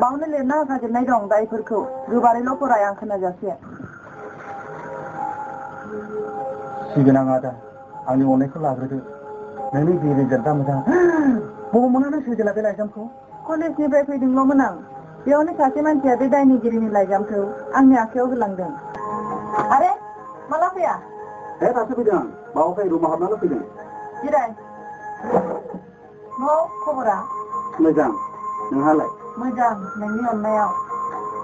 बावनो लिरना होखाजोबनाय दं दाइफोरखौ गोबारैल' फराय आं खोनाजासे सिगोनां आदा आंनि अननायखौ लाग्रोदो नोंनि बि रिजाल्टआ मोजां बबाव मोनानो सोरजिला बे लाइजामखौ कलेजनिफ्राय फैदोंल'मोन आं बेयावनो सासे मानसिया बे दायनिगिरिनि लाइजामखौ आंनि आखायाव होलांदों आरे माला फैया दासो फैदों आं बावाखै रुमाव हाबनाल' फैदों जिराय न'आव खबरा मोजां नोंहालाय मोजां नोंनि अननायाव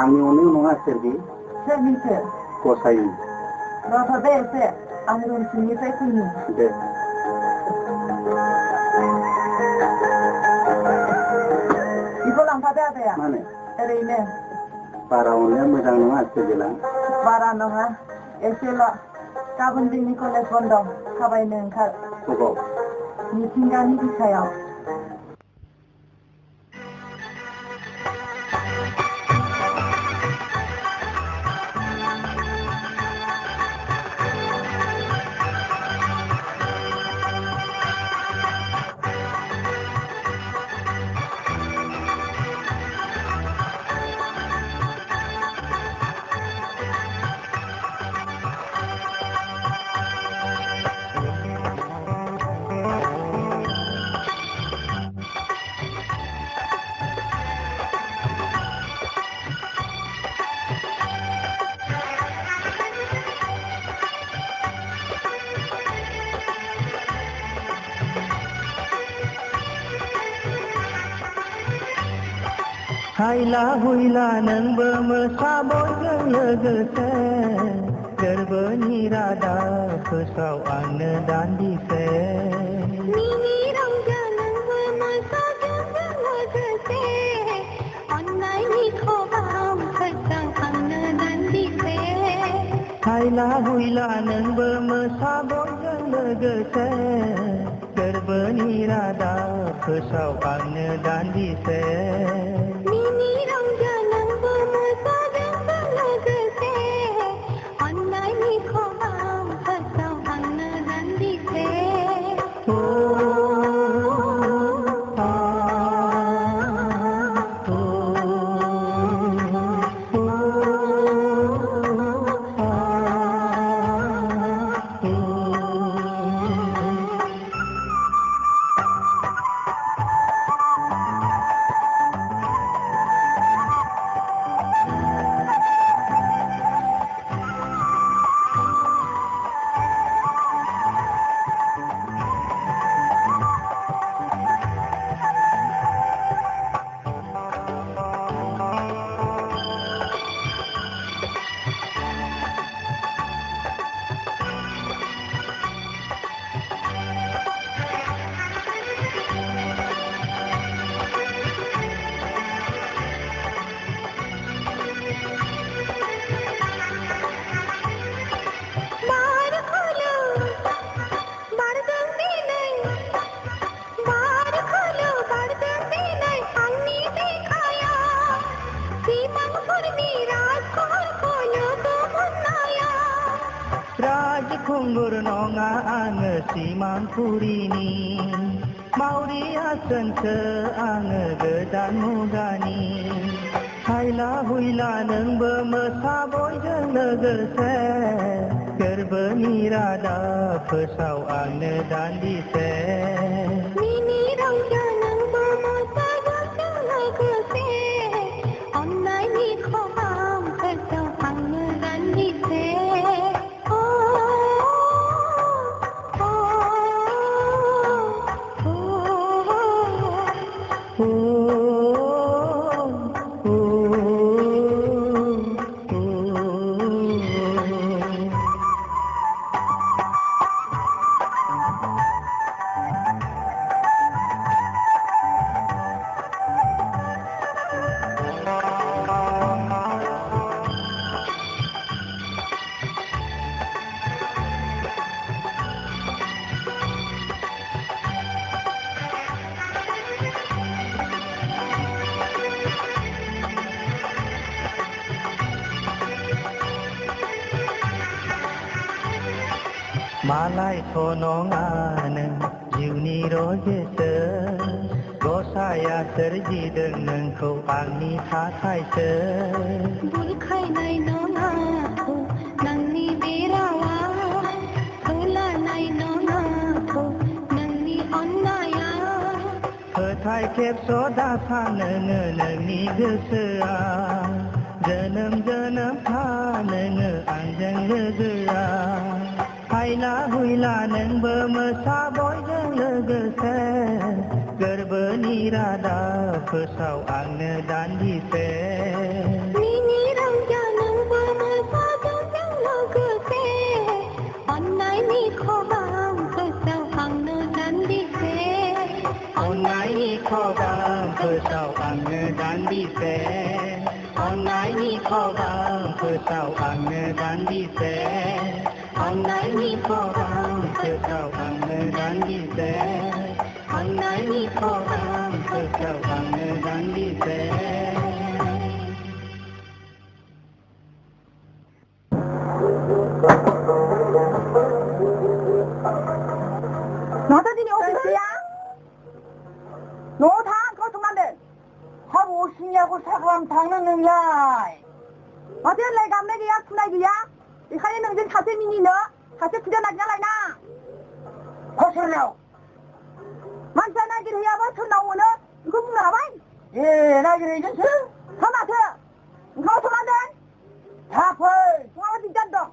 आंनि अननायाव नङा सोरगि सोरनिसो गसायनि रथ' दे एसे आं रुम सिंनिफ्राय फैनि दे बेखौ लांफादो आदाया मानो ओरैनो बारा अननाया मोजां नङा सोरगिला बारा नङा एसेल' गाबोन जोंनि कलेज बन्द थाबायनो ओंखार मिथिंगानि बिखायाव हायला हुइला नोंबो मोसाबोजों लोगोसे गोरबोनि रादा फोसाव आंनो दान्दिसे मिनि रंजा नोंबो मोसाबोजों लोगोसे अननायनि खबाम फोसाव आंनो दान्दिसे हायला हुइला नोंबो मोसाबोजों लोगोसे गोरबोनि रादा फोसाव आंनो दान्दिसे मिनि रंजा नोंबो मोसाबोजों लोगोसे अननायनि खबाम फोसाव आंनो दान्दिसे राजखुंगुर नङा आङो सिमांफुरिनि मावरि आसोनसो आङो गोदान मुगानि हायला हुइला नोंबो मोसाबोजों लोगोसे गोरबोनि रादा फोसाव आंनो दान्दिसे मिनि रंजा नोंबो मोसाबोजों लोगोसे अननायनि खबाम फोसाव आंनो दान्दिसे मालायथ' नङा नों जिउनि रजेसो गसाया सोरजिदों नोंखौ आंनि थाखायसो बुरखायनाय नङाखौ नोंनि बे रावा होलानाय नङाखौ नोंनि अननाया फोथाय खेबस' दासा नोङो नोंनि गोसोआ जोनोम जोनोम था नोङो आंजों लोगोआ हायला हुइला नोंबो मोसा बयजों लोगोसे गोरबोनि रादा फोसाव आंनो दान्दिसे मिनि रंजा नोंबो मोसा जोंजों लोगोसे अननायनि खबाम फोसाव आंनो दान्दिसे अननायनि खबाम फोसाव आंनो दान्दिसे अननायनि खबाम फोसाव आंनो दान्दिसे अननायनि खबाम फोसाव आंनो दान्दिसे अननायनि खबाम फोसाव आंनो दान्दिसे 너도 니네 어디서야? 너 다 거짓말해. 하고 오시냐고 사과함 당하느냐? 어디 내가 매기야 투나기야? 이 하이 명진 다세 미니 너? 다세 부려나기나 라이나? 거슬려. 만사나기를 해야 봐 나오는 이거 뭐나 봐? 예 나기를 이젠스? 토마토. 이거 토마토? 다풀. 어디 짠다?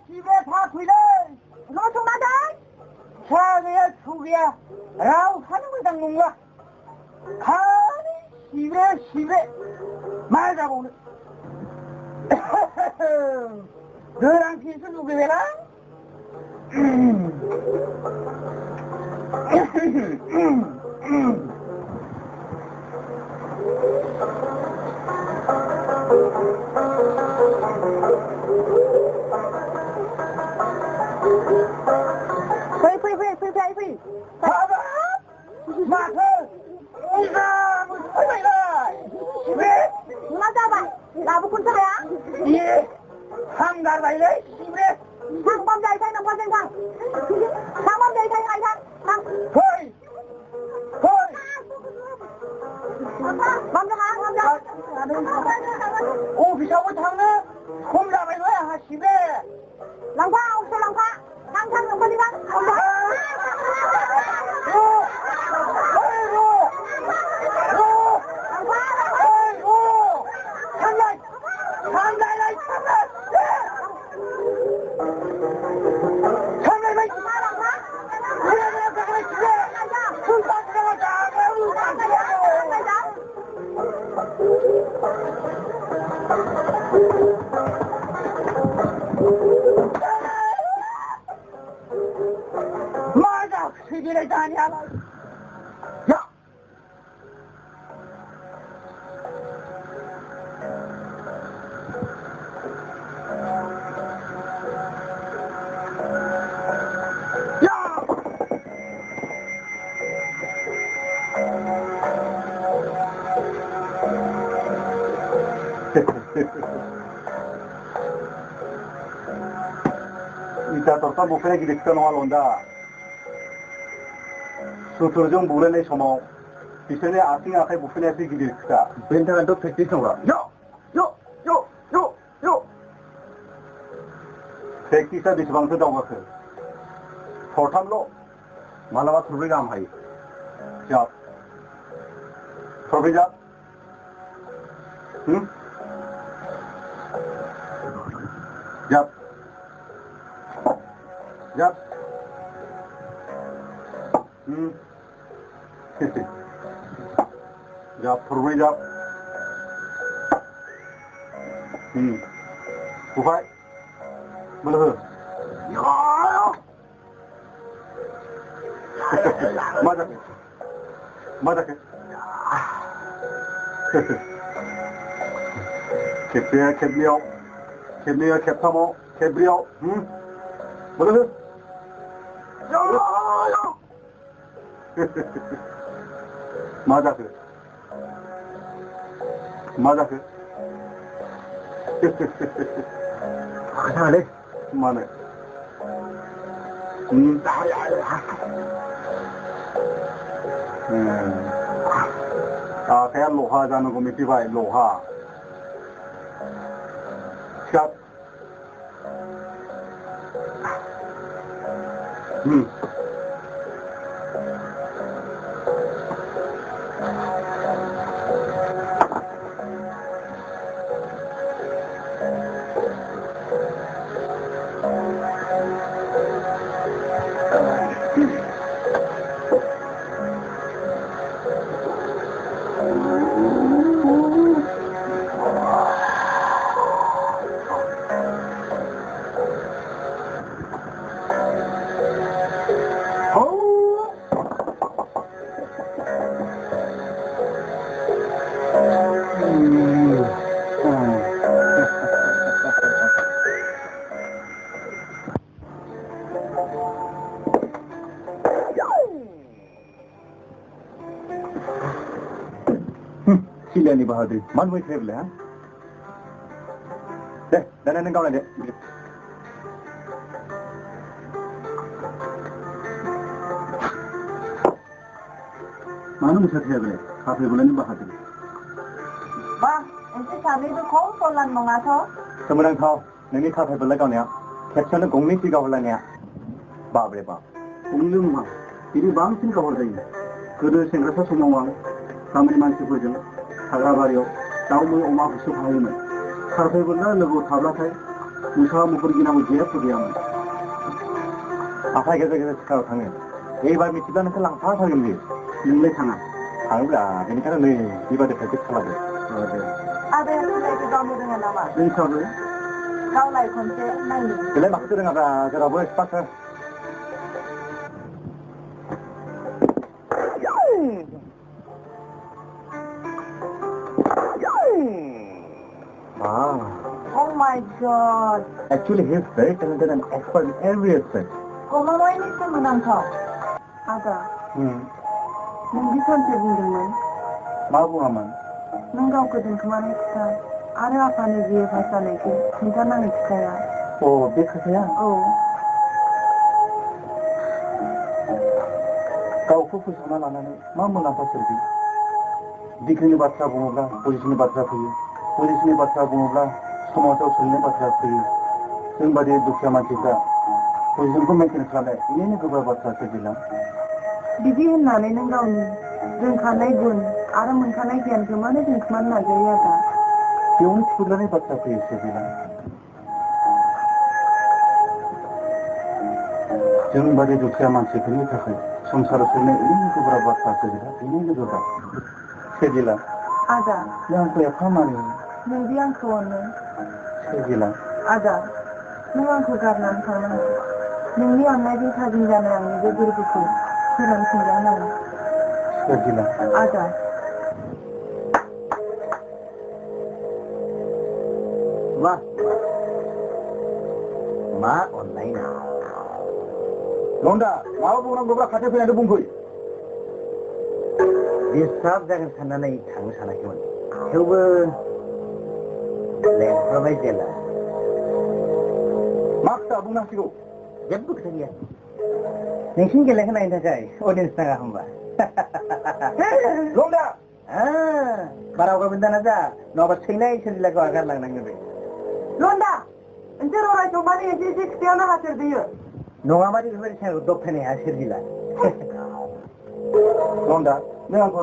집에 다풀래. 이거 토마토? 차그야 죽이야 라고 하는 걸 닦는 거야 가니 시베 말자고 오늘 너랑 피스 누구 되나? 프리 봐봐 마트 이가 무슨 소리야 왜? 누나 잡아 나보고 콘차야? 예 한가로 갈래? 시브레 상범 자이사이 넘버 생상 상범 자이사이 아이상 호이 멈춰가 오 비싸고 당네 홈라면 거야 시브레 랑파 없어 랑파 상상 넘버니까 랑파 맞아, 시비를 다니야. 야, 이따 또 목표에 기대했던 화론다. 수술좀 모래내 소모. 비선에 아싱 아카이 목표에 기대했다. 벤타는 또 백지성으로. 요. 백지사 비서방도 나왔어. 포탐로 말라와 소리가 안 하이. 자. 소리자. 응? 야. 야, 프로그램 구파이 뭐라 야 맞아 캡리어 캡타모 캡리오 뭐라 맞아 잘해 그만해 आखाया लहा जानांगौ मिथिबाय लहा सिखार Siliani Bahadur, man way travel, huh? Then I go on it. Manu is a traveler, half a bullet Bahadur. Ba, and this time we call for Lanmongato. Someone call, Nani half a bullet on ya. Captain of Gomiti Gavalania. Barbara. Umluma, it is bouncing over the good and Rassomong, family man supervision. हाग्राबारियाव दाउ मै अमा होसो फायोमोन खारफैबोला लोगोआव थाब्लाथाय मोसा मुफुर गिनांगौ जेबो गैयामोन आखाइ गेजेर गेजेर सिखाराव थाङो एबार मिथिब्ला नोंखौ लांफाथारगोन बियो नोंलाय थाङोब्ला बेनिखायनो नै बेबादि प्रेक्टिस खालामो आदाया सोलायखौ गावनो रोङा नामा रोंसाबो गावलाय खनसे नायनो बेलाय माखौथो रोङाब्रा जेरावबो expert Oh my God! Actually, he is very talented and expert in every aspect. 고마워요, 문항터. 아가, 넌 미선태 분들만. 마부하면. 넌 가거든 그만했다. 아래 아빠는 위에 발산에게 괜찮은 기차야. 오, 빅하세요? गावखौ फोसावना लानानै मा मुलाम्फा सोरजि डिग्रीनि बाथ्रा बुङोब्ला पलिसिनि बाथ्रा फैयो पलिसिनि बाथ्रा बुङोब्ला समाजाव सोलिनाय बाथ्रा फैयो जों बादि दुखिया मानसिफ्रा पलिसिखौ मेनटेन खालामनाय बेनिनो गोब्राब बाथ्रा सोरजिलां बिदि होननानै नों गावनि रोंखानाय गुन आरो मोनखानाय गियानखौ मानो दोनखोमानो नाजायो आदा बेयावनो थिफुदलानाय बाथ्रा फैयो सोरजिलां जों बादि दुखिया मानसिफोरनि थाखाय संसाराव सोलिनाय ओरैनो गोब्राब बाथ्रा सोरजिला बेनिनो गोब्राब सोरजिला आदा नों आंखौ एफा मानियो नोंदि आंखौ अनो सोरजिला आदा नों आंखौ गारनानै थांनांगौ नोंनि अननायजों थाजिम जानाय आंनि बे गोरबोखौ फोरोंफिनजानांगौ सोरजिला आदा मा अननाय ना लन्डा माबा बुंनांगौब्ला खाथियाव फैनानै बुंफै डिस्टार्ब जागोन साननानै थांनो सानाखैमोन थेवबो लेंहरबाय जेला मा खोथा बुंनांसिगौ जेबो खोथा गैया नोंसिनि गेलेखौ नायनो थाखाय अडियन्स नाङा होमबा लन्डा बारा गाबोन दाना जा नङाबा सैनाय सोरजिलाखौ आगारलांनांगोन बे लन्डा नोंसोर अरायसम माने एसे एसे खोथायावनो हाथेरदोयो नङा माने बेफोरबायदि सायाव दबथायनाया सोरजिला लन्डा नों आंखौ